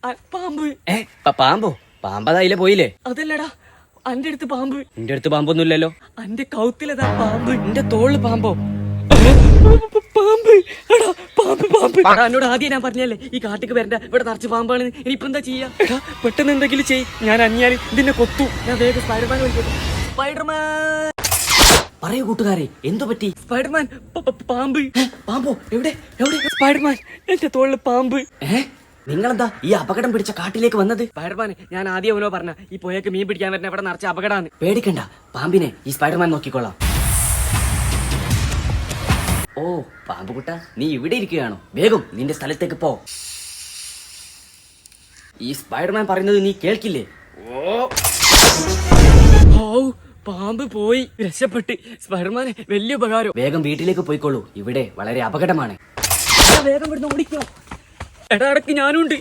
പാമ്പ്. പാമ്പോ? പാമ്പതായില്ലേ പോയില്ലേ? അതല്ലടാ, അന്റെ അടുത്ത് പാമ്പ്. എന്റെ അടുത്ത് പാമ്പൊന്നുമില്ലല്ലോ. അന്റെ കൗത്തിലതാ പാമ്പ്. എന്റെ തോളില് പാമ്പോ? പാമ്പ്. എടാ പാമ്പ് പാമ്പ്. എടാ എന്നോട് ആദ്യം ഞാൻ പറഞ്ഞല്ലേ ഈ കാട്ടിക്ക് വരണ്ട, ഇവിടെ നിറച്ച് പാമ്പാണ്. ഇനിയിപ്പോ എന്താ ചെയ്യാ? എടാ പെട്ടെന്ന് എന്തെങ്കിലും ചെയ്. ഞാൻ അന്യാല് ഇതിനെ കൊത്തു. ഞാൻ വേഗം സ്പൈഡർമാൻ വിളിക്കട്ടെ. സ്പൈഡർമാൻ. പറയൂ കൂട്ടുകാരെ, എന്തു പറ്റി? സ്പൈഡർമാൻ പാമ്പ്. പാമ്പോ? എവിടെ എവിടെ? സ്പൈഡർമാൻ എന്റെ തോളില് പാമ്പ്. നിങ്ങളെന്താ ഈ അപകടം പിടിച്ച കാട്ടിലേക്ക് വന്നത്? സ്പൈഡർമാൻ, ഞാൻ ആദ്യം അവനോ പറഞ്ഞ ഈ പുഴയ്ക്ക് മീൻ പിടിക്കാൻ വരുന്ന ഇവിടെ നിറച്ച അപകടമാണ്. പേടിക്കണ്ട, പാമ്പിനെ ഈ സ്പൈഡർമാൻ നോക്കിക്കോളാം. ഓ പാമ്പ് കുട്ട, നീ ഇവിടെ ഇരിക്കുകയാണോ? വേഗം നിന്റെ സ്ഥലത്തേക്ക് പോ. ഈ സ്പൈഡർമാൻ പറയുന്നത് നീ കേൾക്കില്ലേ? ഓ പാമ്പ് പോയി, രക്ഷപ്പെട്ട്. സ്പൈഡർമാനെ വലിയ ഉപകാരം. വേഗം വീട്ടിലേക്ക് പോയിക്കോളൂ, ഇവിടെ വളരെ അപകടമാണ്. വേഗം ഇവിടുന്ന് ഓടിക്കോ. എടാ ഇടയ്ക്ക് ഞാനുണ്ട്.